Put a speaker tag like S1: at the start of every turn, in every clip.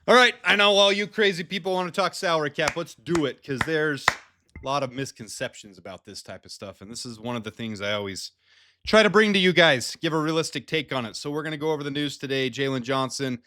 S1: All right, I know all you crazy people want to talk salary cap. Let's do it because there's a lot of misconceptions about this type of stuff. And this is one of the things I always try to bring to you guys, give a realistic take on it. So we're going to go over the news today. Jaylon Johnson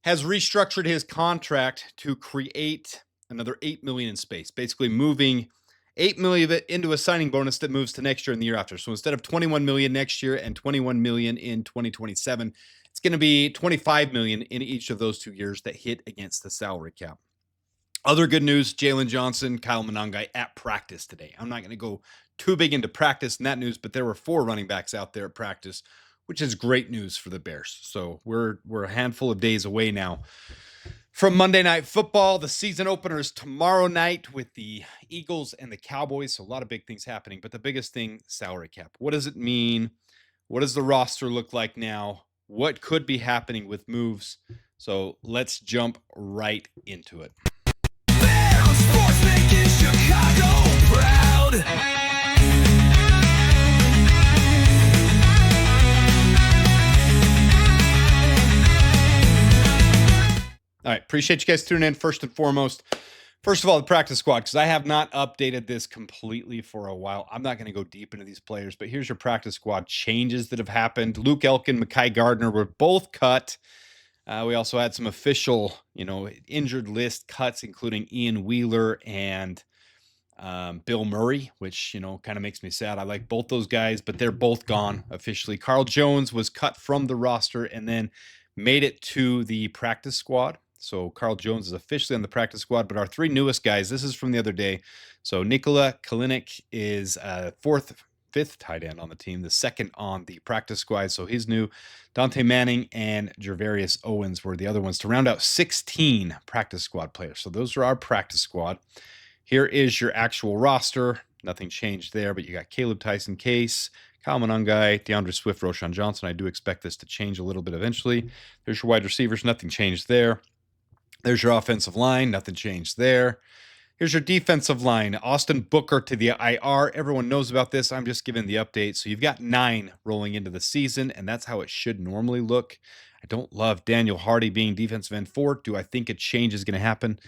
S1: has restructured his contract to create another $8 million in space, basically moving $8 million of it into a signing bonus that moves to next year and the year after. So instead of $21 million next year and $21 million in 2027, it's going to be $25 million in each of those 2 years that hit against the salary cap. Other good news, Jaylon Johnson, Kyle Monangai at practice today. I'm not going to go too big into practice in that news, but there were 4 running backs out there at practice, which is great news for the Bears. So we're a handful of days away now from Monday Night Football. The season opener is tomorrow night with the Eagles and the Cowboys. So a lot of big things happening, but the biggest thing, salary cap. What does it mean? What does the roster look like now? What could be happening with moves? So let's jump right into it.
S2: Sports making Chicago proud.
S1: All right, appreciate you guys tuning in first and foremost. First of all, the practice squad, because I have not updated this completely for a while. I'm not going to go deep into these players, but here's your practice squad changes that have happened. Luke Elkin, Mekhi Gardner were both cut. We also had some official, injured list cuts, including Ian Wheeler and Bill Murray, which, kind of makes me sad. I like both those guys, but they're both gone officially. Carl Jones was cut from the roster and then made it to the practice squad. So Carl Jones is officially on the practice squad, but our 3 newest guys, this is from the other day. So Nikola Kalinick is 5th tight end on the team, the 2nd on the practice squad. So he's new. Dante Manning and Gervarius Owens were the other ones to round out 16 practice squad players. So those are our practice squad. Here is your actual roster. Nothing changed there, but you got Caleb Tyson Case, Kyle Monangai, DeAndre Swift, Roshan Johnson. I do expect this to change a little bit eventually. There's your wide receivers. Nothing changed there. There's your offensive line. Nothing changed there. Here's your defensive line. Austin Booker to the IR. Everyone knows about this. I'm just giving the update. So you've got 9 rolling into the season, and that's how it should normally look. I don't love Daniel Hardy being defensive end 4. Do I think a change is going to happen?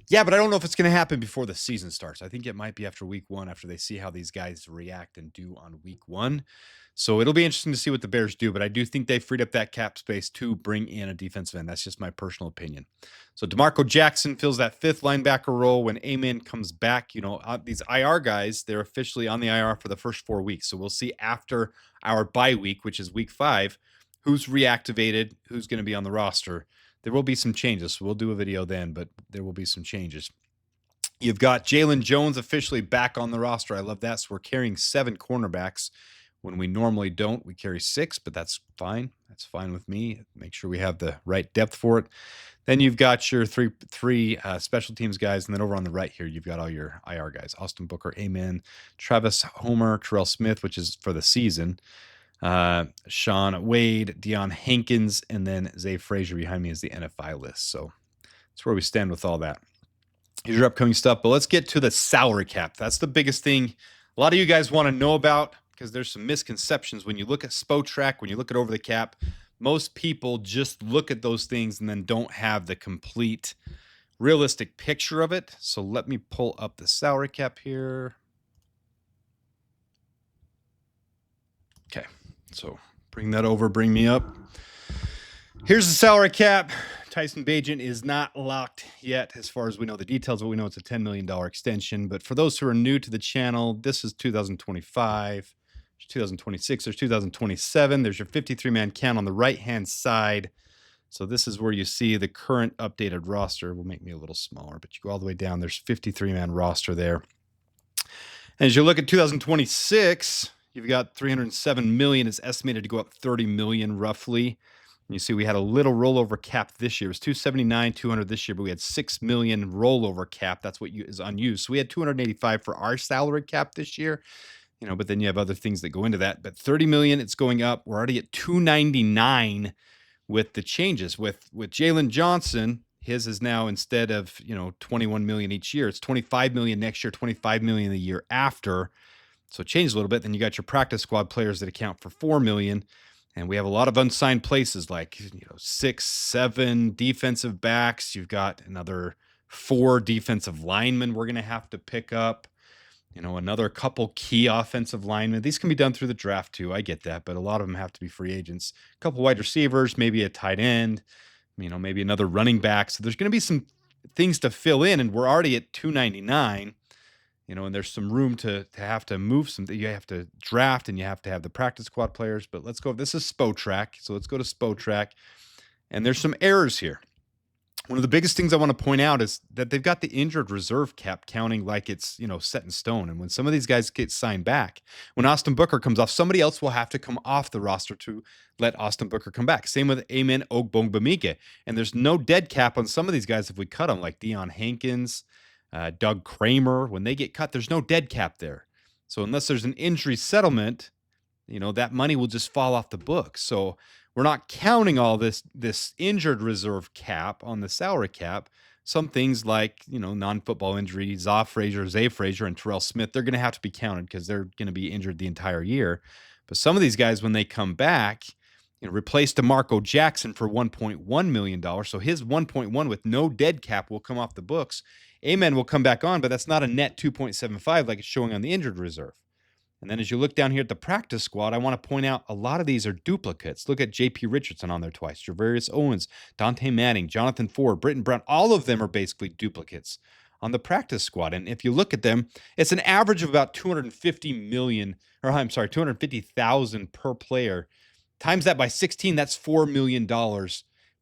S1: Yeah, but I don't know if it's going to happen before the season starts. I think it might be after week 1, after they see how these guys react and do on week 1. So it'll be interesting to see what the Bears do, but I do think they freed up that cap space to bring in a defensive end. That's just my personal opinion. So DeMarco Jackson fills that 5th linebacker role when Amen comes back. These IR guys, they're officially on the IR for the first 4 weeks. So we'll see after our bye week, which is week 5, who's reactivated, who's going to be on the roster. There will be some changes. So we'll do a video then, but there will be some changes. You've got Jaylon Jones officially back on the roster. I love that. So we're carrying 7 cornerbacks. When we normally don't, we carry 6, but that's fine. That's fine with me. Make sure we have the right depth for it. Then you've got your three special teams guys, and then over on the right here, you've got all your IR guys. Austin Booker, Amen, Travis Homer, Terrell Smith, which is for the season, Sean Wade, Deion Hankins, and then Zay Frazier behind me is the NFI list. So that's where we stand with all that. Here's your upcoming stuff, but let's get to the salary cap. That's the biggest thing a lot of you guys want to know about, because there's some misconceptions when you look at Spotrac, when you look at over the cap. Most people just look at those things and then don't have the complete realistic picture of it. So let me pull up the salary cap here. Okay, so bring that over, bring me up. Here's the salary cap. Tyson Bagent is not locked yet as far as we know the details, but we know it's a $10 million extension. But for those who are new to the channel, this is 2025. 2026, there's 2027. There's your 53-man count on the right-hand side. So this is where you see the current updated roster. Will make me a little smaller, but you go all the way down. There's 53-man roster there. And as you look at 2026, you've got $307 million. It's estimated to go up $30 million roughly. And you see we had a little rollover cap this year. It was $279,200 this year, but we had $6 million rollover cap. That's what is unused. So we had $285 for our salary cap this year. But then you have other things that go into that. But $30 million, it's going up. We're already at $299 with the changes. With Jaylon Johnson, his is now, instead of $21 million each year, it's $25 million next year, $25 million the year after. So it changed a little bit. Then you got your practice squad players that account for $4 million. And we have a lot of unsigned places like, 6, 7 defensive backs. You've got another 4 defensive linemen we're going to have to pick up. Another couple key offensive linemen. These can be done through the draft too. I get that, but a lot of them have to be free agents. A couple wide receivers, maybe a tight end, maybe another running back. So there's going to be some things to fill in, and we're already at 299. And there's some room to have to move some. You have to draft, and you have to have the practice squad players. But let's go. This is Spotrac, so let's go to Spotrac, and there's some errors here. One of the biggest things I want to point out is that they've got the injured reserve cap counting like it's, set in stone. And when some of these guys get signed back, when Austin Booker comes off, somebody else will have to come off the roster to let Austin Booker come back. Same with Amen Ogbongbemike. And there's no dead cap on some of these guys if we cut them, like Deion Hankins, Doug Kramer. When they get cut, there's no dead cap there. So unless there's an injury settlement, that money will just fall off the books. So we're not counting all this injured reserve cap on the salary cap. Some things like, non-football injuries, Zay Frazier, and Terrell Smith, they're going to have to be counted because they're going to be injured the entire year. But some of these guys, when they come back, replace DeMarco Jackson for $1.1 million. So his 1.1 with no dead cap will come off the books. Amen will come back on, but that's not a net 2.75 like it's showing on the injured reserve. And then as you look down here at the practice squad, I want to point out a lot of these are duplicates. Look at J.P. Richardson on there twice, Javarius Owens, Dante Manning, Jonathan Ford, Britton Brown. All of them are basically duplicates on the practice squad. And if you look at them, it's an average of about 250,000 per player. Times that by 16, that's $4 million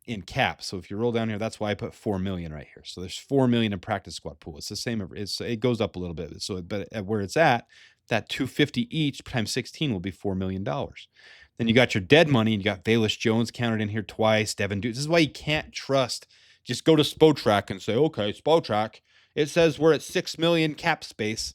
S1: in cap. So if you roll down here, that's why I put $4 million right here. So there's $4 million in practice squad pool. It's the same. It goes up a little bit. So, but at where it's at, that 250 each times 16 will be $4 million. Then you got your dead money, and you got Velus Jones counted in here twice, Devin Dukes. This is why you can't trust. Just go to Spotrac and say, okay, Spotrac, it says we're at $6 million cap space.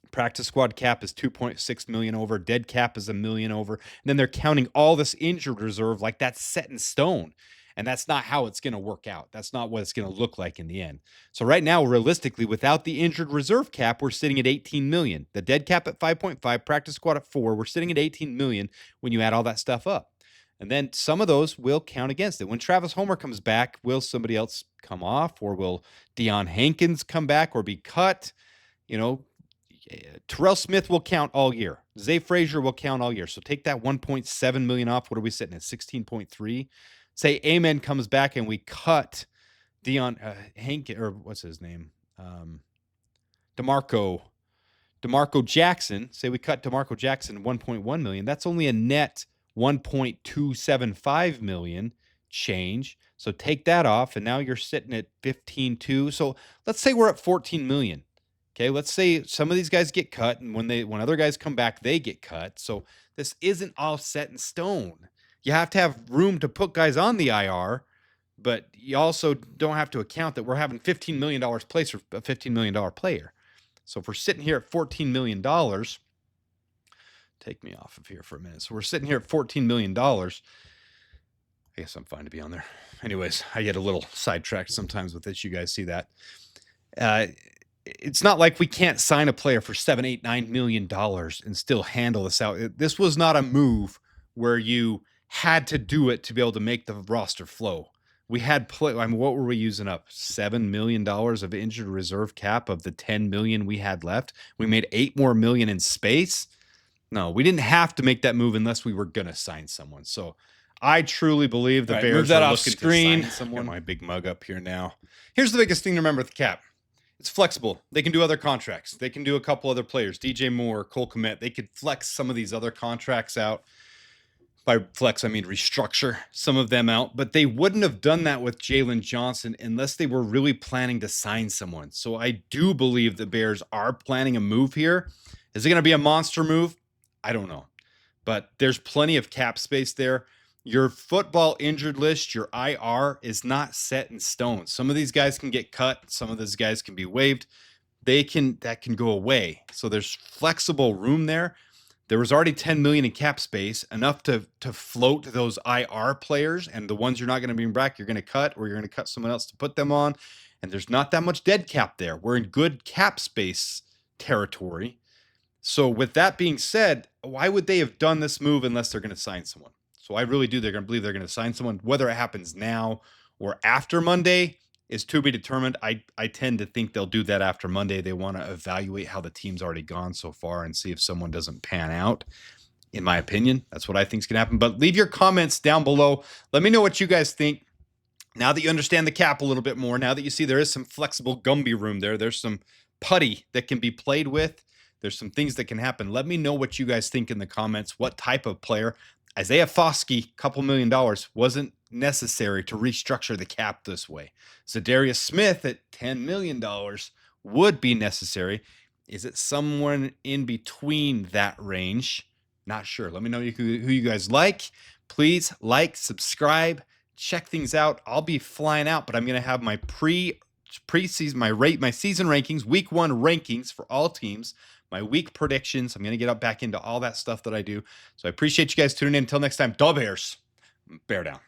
S1: Practice squad cap is 2.6 million over. Dead cap is $1 million over. And then they're counting all this injured reserve like that's set in stone. And that's not how it's going to work out. That's not what it's going to look like in the end. So right now, realistically, without the injured reserve cap, we're sitting at 18 million. The dead cap at 5.5, practice squad at 4. We're sitting at 18 million when you add all that stuff up. And then some of those will count against it. When Travis Homer comes back, will somebody else come off, or will Deion Hankins come back or be cut? Terrell Smith will count all year. Zay Frazier will count all year. So take that 1.7 million off. What are we sitting at? 16.3. Say Amen comes back and we cut Deion Hankins, or what's his name? DeMarco Jackson. Say we cut DeMarco Jackson 1.1 million. That's only a net 1.275 million change. So take that off, and now you're sitting at 15.2. So let's say we're at 14 million. Okay, let's say some of these guys get cut, and when other guys come back, they get cut. So this isn't all set in stone. You have to have room to put guys on the IR, but you also don't have to account that we're having $15 million place for a $15 million player. So if we're sitting here at $14 million, take me off of here for a minute. So we're sitting here at $14 million. I guess I'm fine to be on there. Anyways, I get a little sidetracked sometimes with this. You guys see that. It's not like we can't sign a player for $7, $8, $9 million and still handle this out. This was not a move where you had to do it to be able to make the roster flow. We had what were we using up? $7 million of injured reserve cap of the $10 million we had left. We made $8 more million in space. No, we didn't have to make that move unless we were going to sign someone. So I truly believe the Bears
S3: move that
S1: are
S3: off
S1: looking
S3: screen.
S1: to sign someone. Got my big mug up here now. Here's the biggest thing to remember with the cap. It's flexible. They can do other contracts. They can do a couple other players. DJ Moore, Cole Kmet. They could flex some of these other contracts out. By flex, I mean restructure some of them out. But they wouldn't have done that with Jaylon Johnson unless they were really planning to sign someone. So I do believe the Bears are planning a move here. Is it going to be a monster move? I don't know. But there's plenty of cap space there. Your football injured list, your IR, is not set in stone. Some of these guys can get cut. Some of these guys can be waived. That can go away. So there's flexible room there. There was already $10 million in cap space, enough to float those IR players, and the ones you're not going to bring back, you're going to cut, or you're going to cut someone else to put them on. And there's not that much dead cap there. We're in good cap space territory. So with that being said, why would they have done this move unless they're going to sign someone? So I really do. They're going to believe they're going to sign someone. Whether it happens now or after Monday is to be determined. I tend to think they'll do that after Monday. They want to evaluate how the team's already gone so far and see if someone doesn't pan out. In my opinion, that's what I think is going to happen. But leave your comments down below. Let me know what you guys think. Now that you understand the cap a little bit more, now that you see there is some flexible Gumby room there's some putty that can be played with. There's some things that can happen. Let me know what you guys think in the comments. What type of player? Isaiah Foskey, $2 million, wasn't necessary to restructure the cap this way. Zadarius Smith at $10 million would be necessary. Is it somewhere in between that range? Not sure. Let me know who you guys like. Please like, subscribe, check things out. I'll be flying out, but I'm going to have my preseason, my season rankings, week 1 rankings for all teams, my week predictions. I'm going to get up back into all that stuff that I do. So I appreciate you guys tuning in. Until next time, Dub Bears, bear down.